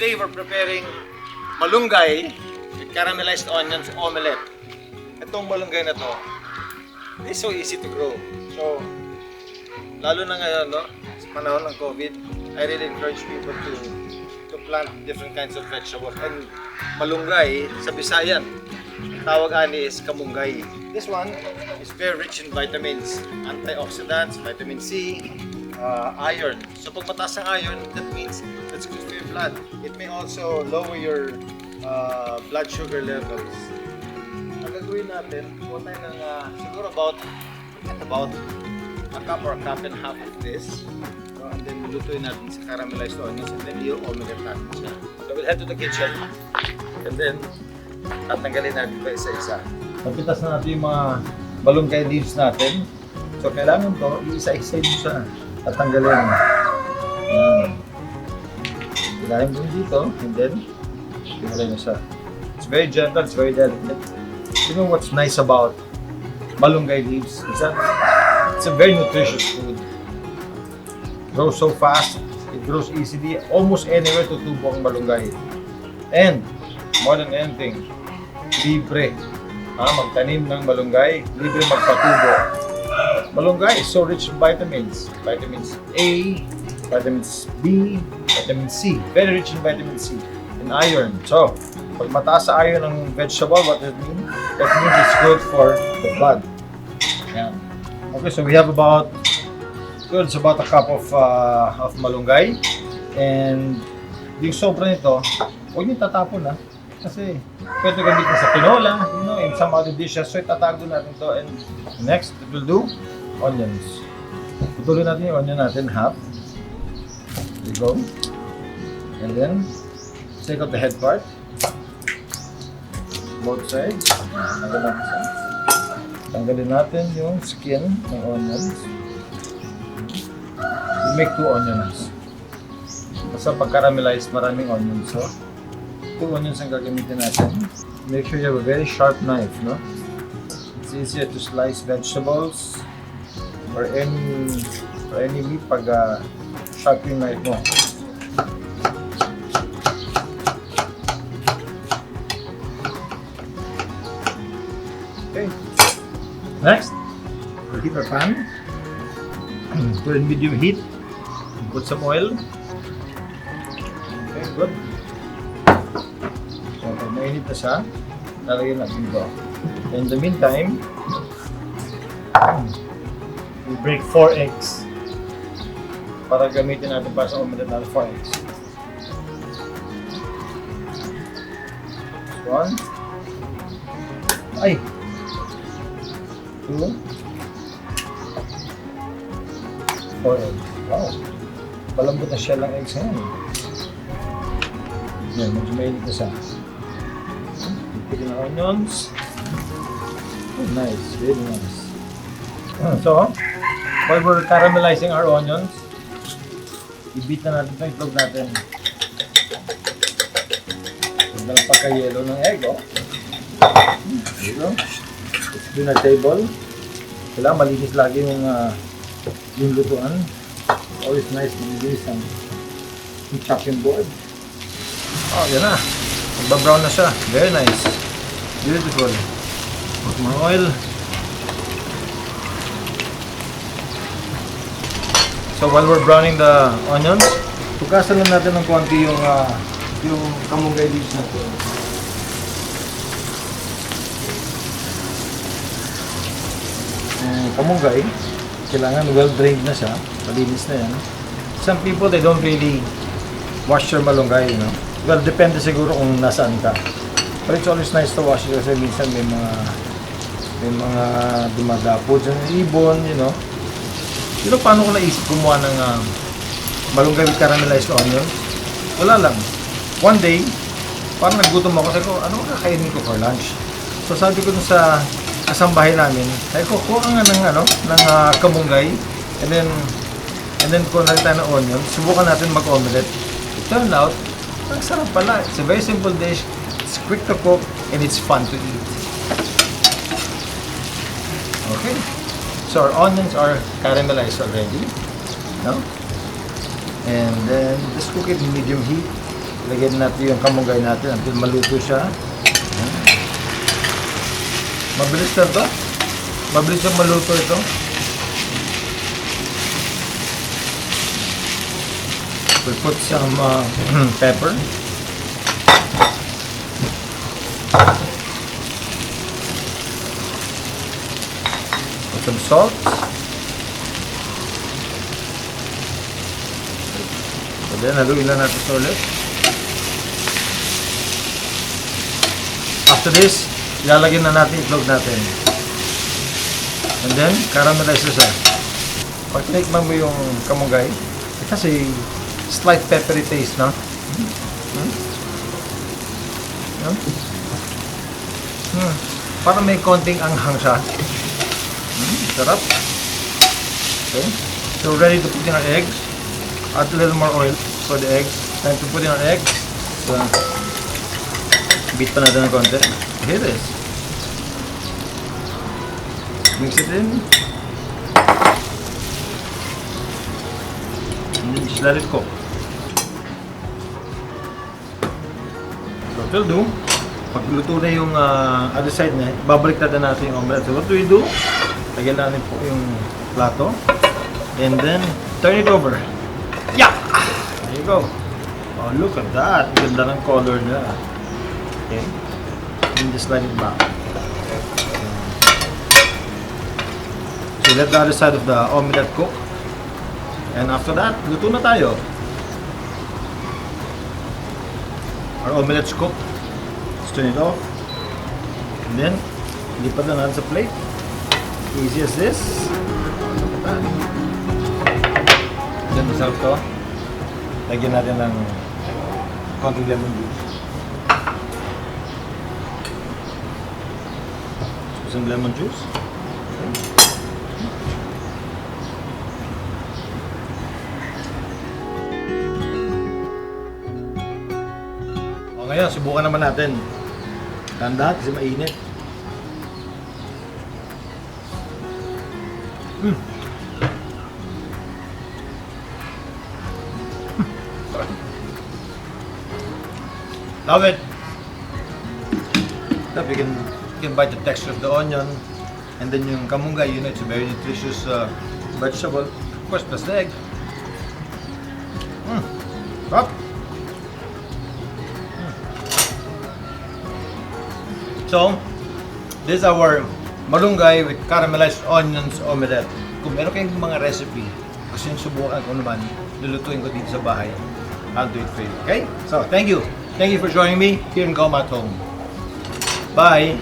Today we're preparing malunggay with caramelized onions omelette. Itong malunggay na to, it's so easy to grow. So, lalo na ngayon, no, sa panahon ng COVID, I really encourage people to plant different kinds of vegetables. And malunggay, sa Bisayan, tawag ani is kamunggay. This one is very rich in vitamins, antioxidants, vitamin C, iron. So pag mataas ang iron, that means that's good for your blood. It may also lower your blood sugar levels. Ang gagawin natin, kuha tayo ng siguro about a cup or a cup and a half of this. And then lutuin natin sa caramelized onions and then i-omelette natin siya. So we'll head to the kitchen and then tatanggalin natin ito isa-isa. Napitas na natin yung mga malunggay leaves natin. So kailangan to, isa-isa yung siya tatanggalin. Ilahin mo dito and then tingalay mo siya. It's very gentle, it's very delicate. You know what's nice about malunggay leaves? It's a very nutritious food. Grows so fast, it grows easily, almost anywhere tutubo ang malunggay. And, more than anything, libre. Magtanim ng malunggay, libre magpatubo. Malunggay is so rich in vitamins. Vitamins A, vitamins B, vitamin C. Very rich in vitamin C and iron. So, pag mataas sa iron ng vegetable, what does it mean? That means it's good for the blood. Yan. Okay, so we have about a cup of malunggay. And yung sobra nito, huwag niyo tatapon kasi pwede gamitin sa tinola, in some other dishes. So itatago natin to. And next, we'll do onions. Putuloy natin yung onion natin, half. There you go. And then, take out the head part. Both sides. Tanggalin natin yung skin ng onions. We make 2 onions. Basta pag-caramelize, maraming onions. So, 2 onions ang gagamitin natin. Make sure you have a very sharp knife, no? It's easier to slice vegetables or any meat pag sharp yung knife mo. Okay. Next, we'll heat our pan. Put in medium heat. Put some oil. Okay, good. So, pag mainit na siya, lalagyan natin ito. In the meantime, we break 4 eggs. Para gamitin natin para sa omelette natin 4 eggs. One. Ay! 2. 4 eggs. Wow! Palambot na siya lang eggs ngayon. Yan, medyo mainit na siya. Pili na onions. Oh, nice. Very nice. So, while we're caramelizing our onions, i-beat na natin itong itlog natin. Huwag na lang pagka-yellow ng egg, oh. There you go. Let's clean our table. Kailangan malinis lagi yung lutuan. Always nice to use ang chopping board. Oh, yan na. Magba-brown na siya. Very nice. Beautiful. Put more oil. So while we're browning the onions, tugasan lang natin ng konti yung kamunggay leaves natin. Kamunggay, kailangan well-drained na siya. Malinis na yan. Some people, they don't really wash your malunggay, Well, depende siguro kung nasaan ka. But it's always nice to wash it kasi minsan may mga dumadapo dyan ng ibon, Pero paano ko naisip gumawa ng malunggay with caramelized onions? Wala lang. One day, parang naggutom ako. Sabi ko, ano kakainin ko for lunch? So sabi ko dun sa kasambahay namin, sabi ko, kuha nga ng kamunggay. And then kung nakita ng onions, subukan natin mag-omelette. It turned out, ang sarap pala. It's a very simple dish. It's quick to cook and it's fun to eat. Okay. So our onions are caramelized already, no? And then just cook it in medium heat. Lagyan natin yung kamunggay natin until maluto siya. Mabilis na ito. Mabilis na maluto ito. We put some pepper. Put some salt. So then, haluin lang natin ito ulit. After this, ilalagyan na natin itlog natin. And then, caramelize na siya. Pag tinikman mo yung kamunggay, kasi slight peppery taste, no? Parang may konting anghang siya. Sarap. Okay. So, ready to put in our eggs. Add a little more oil for the eggs. Time to put in our eggs. So, beat pa natin ng konti. Here it is. Mix it in. And then just let it cook. So, what we'll do, pag luto na yung other side na, babalik natin yung omelette. So, what do we do? Lagyan natin po yung plato. And then, turn it over. Yeah! There you go. Oh, look at that. Ganda ng color niya. Okay. And just slide it back. So let the other side of the omelette cook. And after that, luto na tayo. Our omelette's cooked. Let's turn it off. And then, lipat na natin sa plate. Easy as this. Then masarap to. Lagyan natin ng konting lemon juice. Some lemon juice. O ngayon, subukan naman natin. Tanda kasi mainit. Love it. You can bite the texture of the onion, and then yung kamunggay, you know, it's a very nutritious vegetable. Of course, plus the egg. Stop. So, this is our malunggay with caramelized onions omelette. Kung meron kayong mga recipe, gusto nyo subukan ko naman, lulutuin ko dito sa bahay. I'll do it for you. Okay? So, thank you. Thank you for joining me here in Goma at home. Bye.